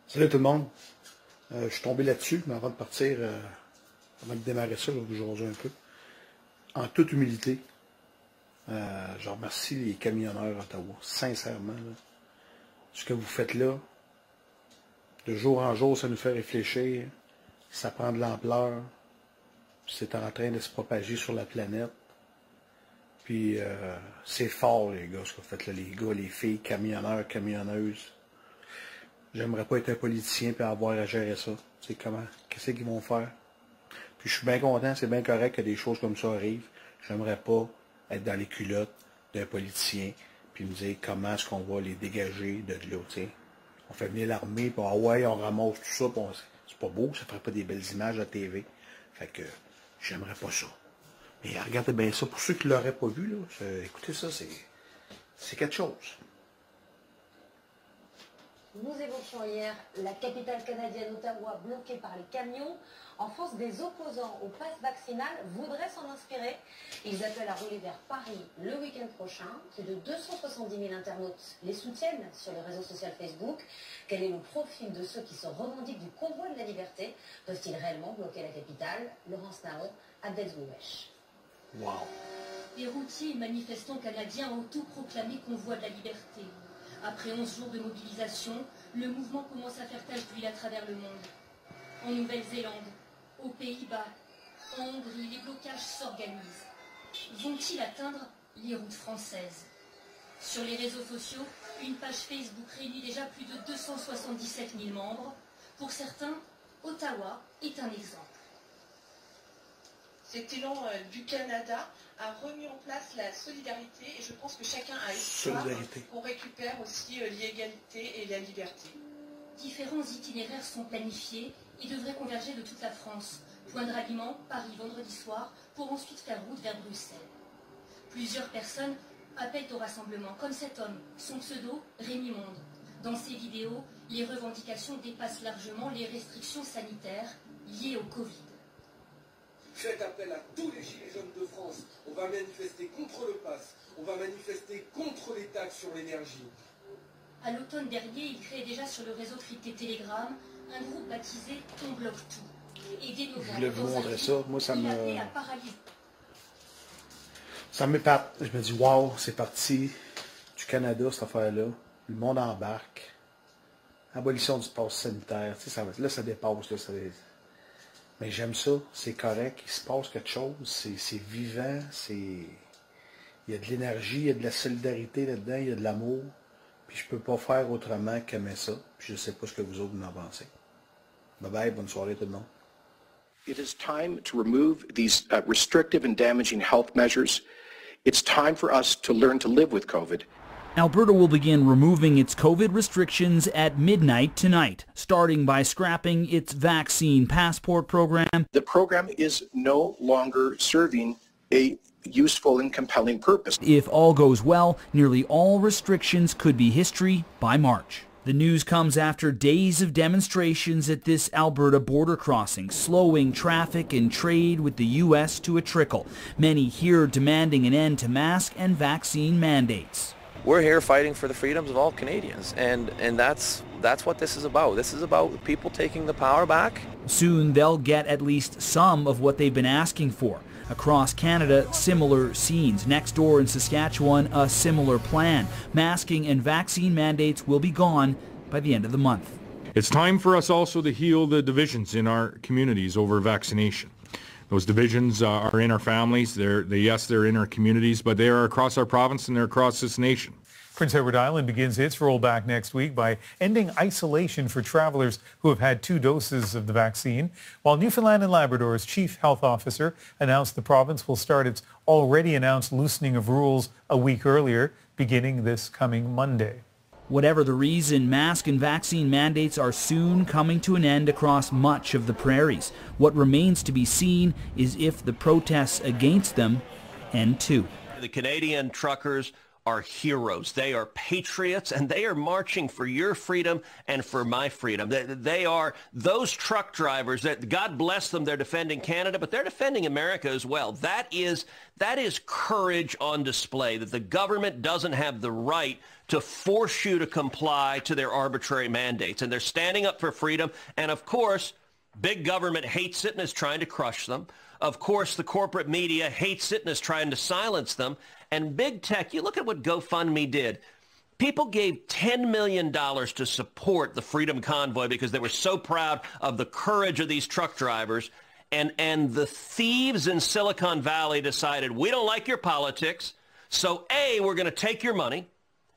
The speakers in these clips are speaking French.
Salut tout le monde. Je suis tombé là-dessus, mais avant de partir, avant de démarrer ça, je vais vous jaser un peu. En toute humilité, je remercie les camionneurs d'Ottawa, sincèrement. Là, ce que vous faites là, de jour en jour, ça nous fait réfléchir, ça prend de l'ampleur, c'est en train de se propager sur la planète. Puis c'est fort, les gars, ce que vous faites là, les gars, les filles, camionneurs, camionneuses. J'aimerais pas être un politicien et avoir à gérer ça. Tu sais comment? Qu'est-ce qu'ils vont faire? Puis je suis bien content, c'est bien correct que des choses comme ça arrivent. J'aimerais pas être dans les culottes d'un politicien puis me dire comment est-ce qu'on va les dégager de là, tu sais. On fait venir l'armée, puis ah ouais, on ramasse tout ça, puis c'est pas beau, ça ferait pas des belles images à TV. Fait que j'aimerais pas ça. Mais regardez bien ça, pour ceux qui l'auraient pas vu, là, écoutez ça, c'est quelque chose. Nous évoquions hier la capitale canadienne, Ottawa, bloquée par les camions. En France, des opposants au pass vaccinal voudraient s'en inspirer. Ils appellent à rouler vers Paris le week-end prochain. Plus de 270 000 internautes les soutiennent sur le réseau social Facebook. Quel est le profil de ceux qui se revendiquent du convoi de la liberté? Peuvent-ils réellement bloquer la capitale? Laurence Naon, Abdel-Zouesh. Wow. Les routiers et manifestants canadiens ont tout proclamé convoi de la liberté. Après 11 jours de mobilisation, le mouvement commence à faire tache d'huile à travers le monde. En Nouvelle-Zélande, aux Pays-Bas, en Hongrie, les blocages s'organisent. Vont-ils atteindre les routes françaises? Sur les réseaux sociaux, une page Facebook réunit déjà plus de 277 000 membres. Pour certains, Ottawa est un exemple. Cet élan du Canada a remis en place la solidarité et je pense que chacun a espoir qu'on récupère aussi l'égalité et la liberté. Différents itinéraires sont planifiés et devraient converger de toute la France. Point de ralliement, Paris vendredi soir, pour ensuite faire route vers Bruxelles. Plusieurs personnes appellent au rassemblement, comme cet homme, son pseudo Rémi Monde. Dans ses vidéos, les revendications dépassent largement les restrictions sanitaires liées au Covid. Faites appel à tous les gilets jaunes de France. On va manifester contre le pass. On va manifester contre les taxes sur l'énergie. À l'automne dernier, il créait déjà sur le réseau crypté Telegram un groupe baptisé On bloque tout. Et dès novembre, Je voulais vous montrer ça. Moi, ça me m'épate. Je me dis, wow, c'est parti du Canada, cette affaire-là. Le monde embarque. Abolition du pass sanitaire. Tu sais, là, ça dépasse. Là, mais j'aime ça, c'est correct, il se passe quelque chose, c'est vivant, il y a de l'énergie, il y a de la solidarité là-dedans, il y a de l'amour, puis je peux pas faire autrement qu'aimer ça, puis je sais pas ce que vous autres en pensez. Bye bye, bonne soirée tout le monde. It is time to remove these restrictive and damaging health measures. It's time for us to learn to live with COVID. Alberta will begin removing its COVID restrictions at midnight tonight, starting by scrapping its vaccine passport program. The program is no longer serving a useful and compelling purpose. If all goes well, nearly all restrictions could be history by March. The news comes after days of demonstrations at this Alberta border crossing, slowing traffic and trade with the U.S. to a trickle. Many here demanding an end to mask and vaccine mandates. We're here fighting for the freedoms of all Canadians, and that's what this is about. This is about people taking the power back. Soon they'll get at least some of what they've been asking for. Across Canada, similar scenes. Next door in Saskatchewan, a similar plan. Masking and vaccine mandates will be gone by the end of the month. It's time for us also to heal the divisions in our communities over vaccination. Those divisions are in our families, they're in our communities, but they are across our province and they're across this nation. Prince Edward Island begins its rollback next week by ending isolation for travelers who have had 2 doses of the vaccine, while Newfoundland and Labrador's chief health officer announced the province will start its already announced loosening of rules a week earlier, beginning this coming Monday. Whatever the reason, mask and vaccine mandates are soon coming to an end across much of the prairies. What remains to be seen is if the protests against them end too. The Canadian truckers are heroes. They are patriots, and they are marching for your freedom and for my freedom. They are those truck drivers that, God bless them, they're defending Canada, but they're defending America as well. That is courage on display, that the government doesn't have the right to force you to comply to their arbitrary mandates. And they're standing up for freedom. And of course, big government hates it and is trying to crush them. Of course, the corporate media hates it and is trying to silence them. And big tech, you look at what GoFundMe did. People gave $10 million to support the Freedom Convoy because they were so proud of the courage of these truck drivers. And the thieves in Silicon Valley decided, we don't like your politics, so A, we're going to take your money,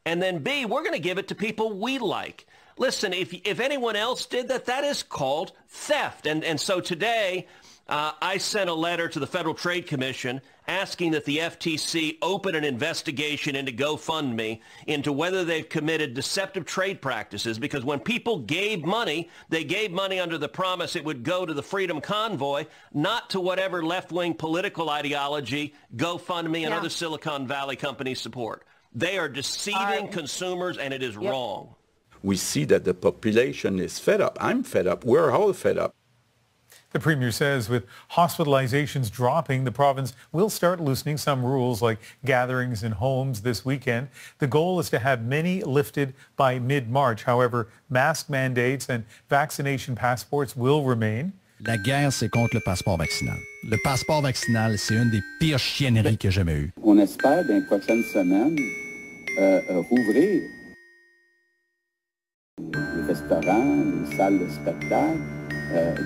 and then B, we're going to give it to people we like. Listen, if anyone else did that, that is called theft. And so today, I sent a letter to the Federal Trade Commission asking that the FTC open an investigation into GoFundMe into whether they've committed deceptive trade practices, because when people gave money, they gave money under the promise it would go to the Freedom Convoy, not to whatever left-wing political ideology GoFundMe and other Silicon Valley companies support. They are deceiving consumers, and it is wrong. We see that the population is fed up. I'm fed up. We're all fed up. The Premier says with hospitalizations dropping, the province will start loosening some rules like gatherings in homes this weekend. The goal is to have many lifted by mid-March. However, mask mandates and vaccination passports will remain. La guerre, c'est contre le passeport vaccinal. Le passeport vaccinal, c'est une des pires chienneries que j'ai jamais eues. On espère, dans les prochaines semaines, rouvrir les restaurants, les salles de spectacle.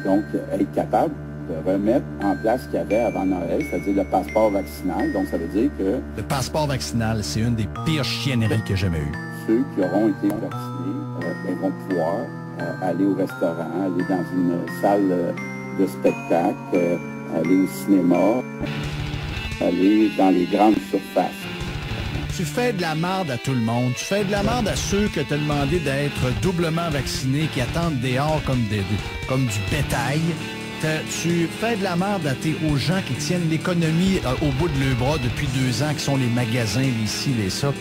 Donc, être capable de remettre en place ce qu'il y avait avant Noël, c'est-à-dire le passeport vaccinal. Donc, ça veut dire que... Le passeport vaccinal, c'est une des pires chienneries que j'ai jamais eues. Ceux qui auront été vaccinés vont pouvoir aller au restaurant, aller dans une salle de spectacle, aller au cinéma, aller dans les grandes surfaces. Tu fais de la merde à tout le monde. Tu fais de la merde à ceux que tu as demandé d'être doublement vaccinés, qui attendent dehors comme du bétail. Tu fais de la merde aux gens qui tiennent l'économie au bout de leurs bras depuis 2 ans, qui sont les magasins, les ci, les ça.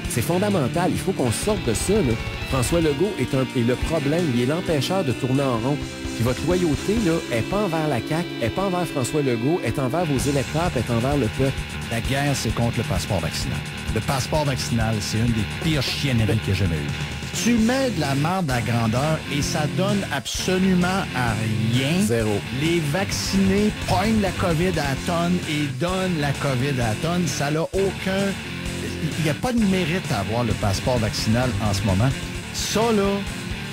C'est fondamental. Il faut qu'on sorte de ça, là. François Legault est le problème. Il est l'empêcheur de tourner en rond. Puis votre loyauté, là, est pas envers la CAQ, est pas envers François Legault, est envers vos électeurs, est envers le peuple. La guerre, c'est contre le passeport vaccinal. Le passeport vaccinal, c'est une des pires chienneries que j'ai jamais eues. Tu mets de la merde à grandeur et ça donne absolument à rien. Zéro. Les vaccinés pognent la COVID à la tonne et donnent la COVID à la tonne. Ça n'a aucun... Il n'y a pas de mérite à avoir le passeport vaccinal en ce moment. Ça, là,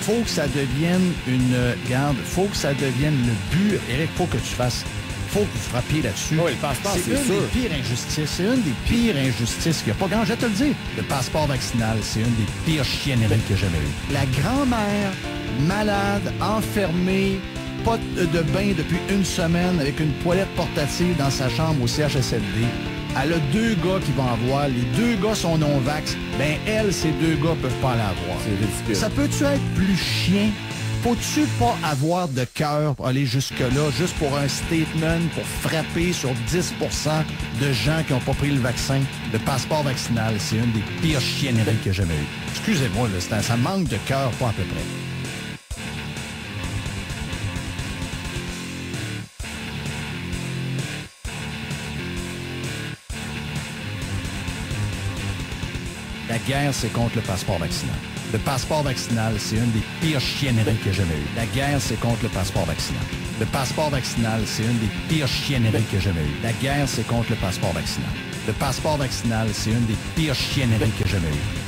faut que ça devienne une garde. Faut que ça devienne le but. Éric, faut que tu fasses... faut que vous frappiez là-dessus. Oui, le passeport, c'est une des pires injustices. C'est une des pires injustices qu'il n'y a pas grand. Je vais te le dire. Le passeport vaccinal, c'est une des pires chienneries que j'ai jamais eues. La grand-mère, malade, enfermée, pas de bain depuis 1 semaine, avec une toilette portative dans sa chambre au CHSLD. Elle a 2 gars qui vont avoir. Les 2 gars sont non-vax. Ben elle, ces 2 gars peuvent pas l'avoir. C'est ridicule. Ça peut-tu être plus chien? Faut-tu pas avoir de cœur pour aller jusque-là, juste pour un statement, pour frapper sur 10% de gens qui n'ont pas pris le vaccin? Le passeport vaccinal, c'est une des pires chienneries que j'ai jamais eues. Excusez-moi, là, ça manque de cœur, pas à peu près. La guerre, c'est contre le passeport vaccinal. Le passeport vaccinal, c'est une des pires chienneries que j'ai jamais eues. La guerre, c'est contre le passeport vaccinal. Le passeport vaccinal, c'est une des pires chienneries que j'ai jamais eues. La guerre, c'est contre le passeport vaccinal. Le passeport vaccinal, c'est une des pires chienneries que j'ai jamais eues.